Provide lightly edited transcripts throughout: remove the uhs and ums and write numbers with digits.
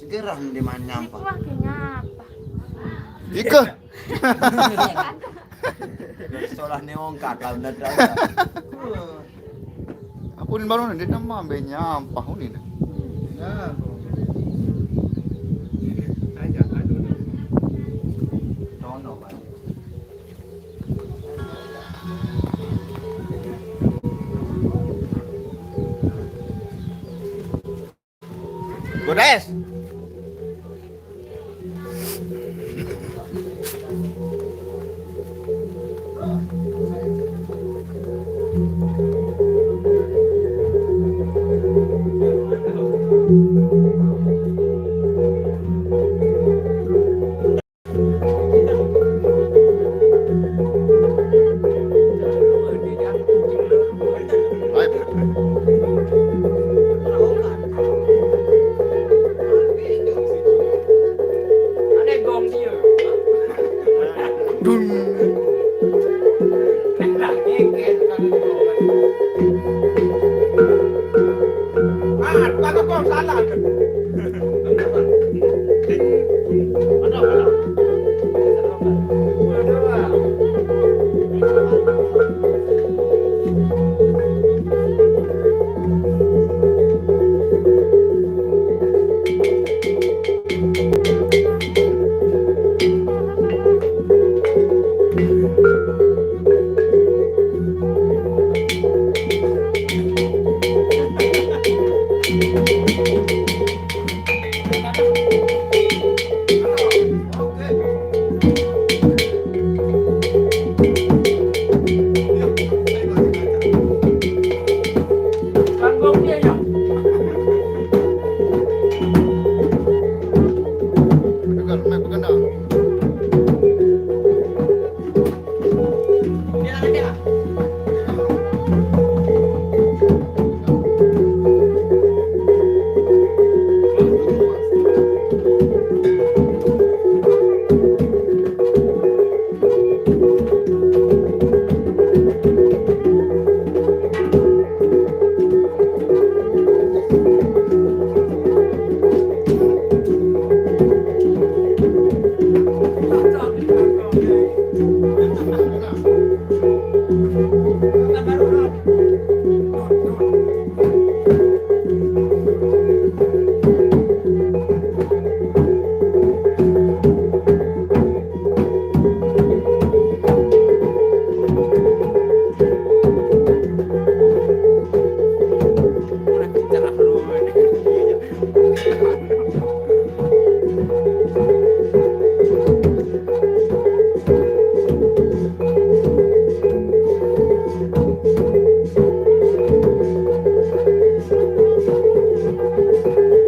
Gerah di mana nyampah. Wah, nyapa. Ika. Seolah neongkat lah udah. Aku ni baru ni dia nama be nyampah ni. Ya. Aja aduh. Tono Pak. Godes. Ada gong dia. Dun. Dah ngeket kan gong. Bagus gong salah. Mana? Gong dia ya. Pegang, pegang dah. Dia ada.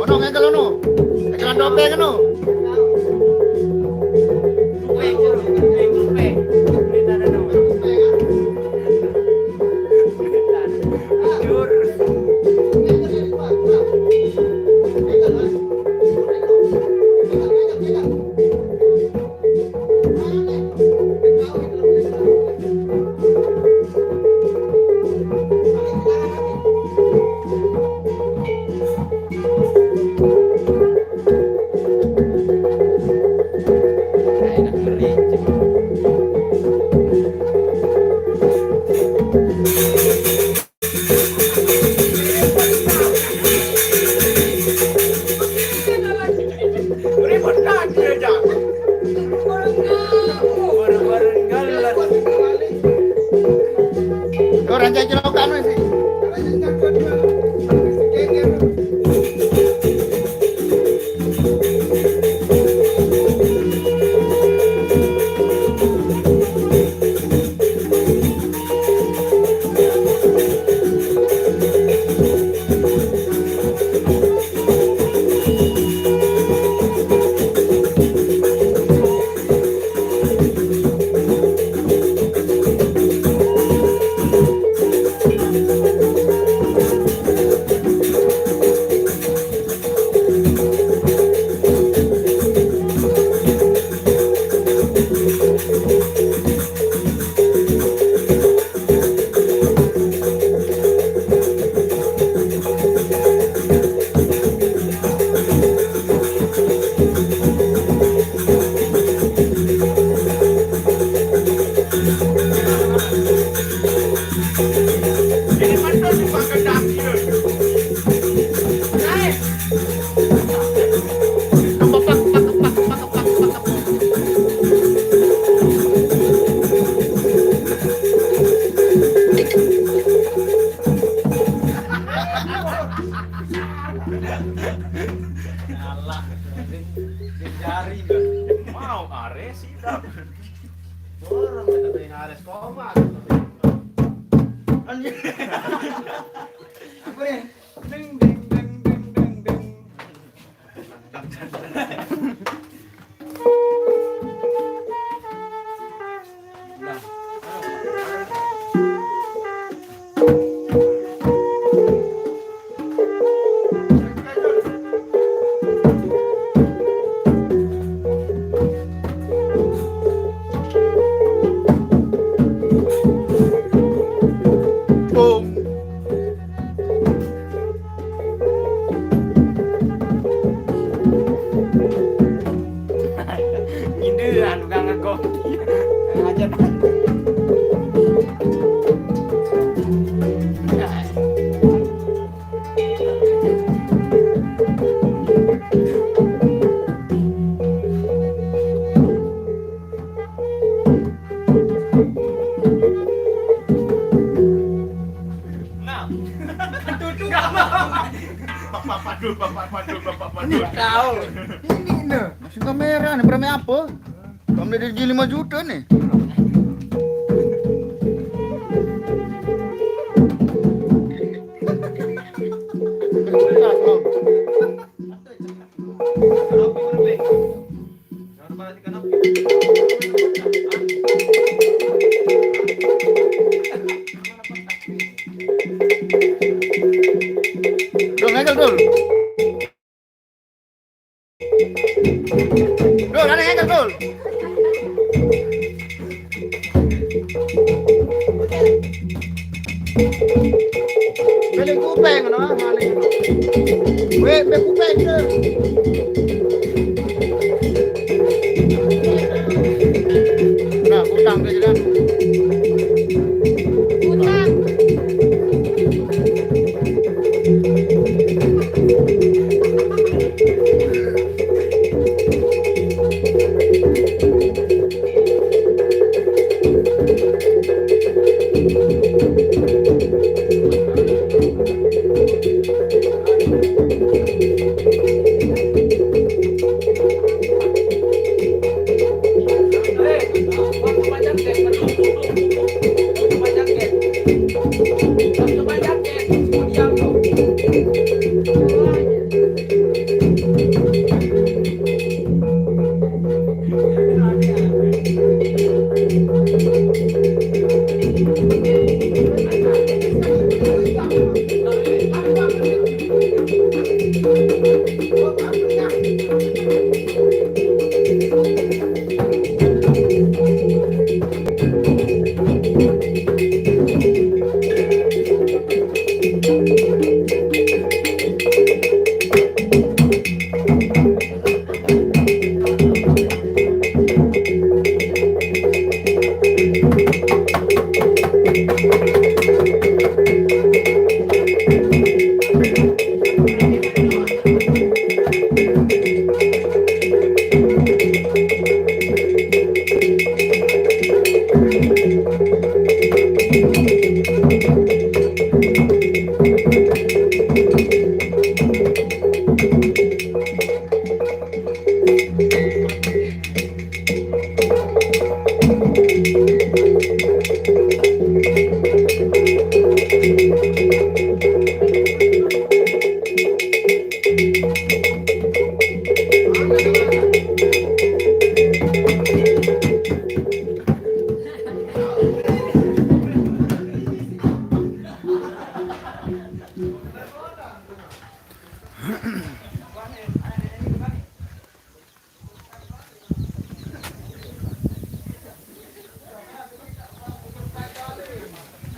Ono ngegel ono. Ngegelan dope kan ono. Nyala. Di jari kan. Mau Ares sidap. Orang ngatain Ares koma. Anjir. Apa nih? Ding ding ding ding ding ding. Boom. Nyindiran tukang ngegoki. Aja. Nah, duduk Bapak padul. tahu. Ini nih, masih kamera nih, berani apa? Kamu dari 5 juta nih. Dul, ngegel dul. Dul, ada ngegel dul. Beli kupeng, no? Mana itu? Be kupeng dul. Nah, utang ke jalan. Utang.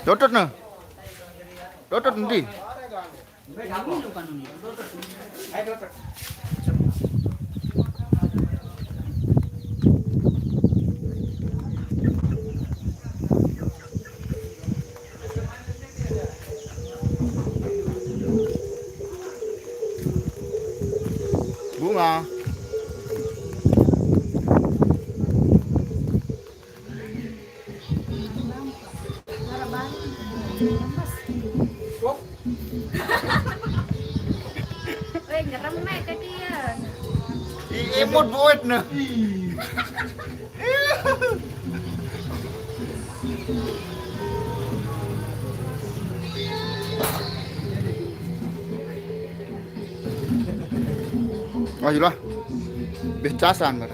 Dotot nah. Dotot nanti. Bunga. Keremek ke dia. Emot buat nah. Wah, lah. Becasan,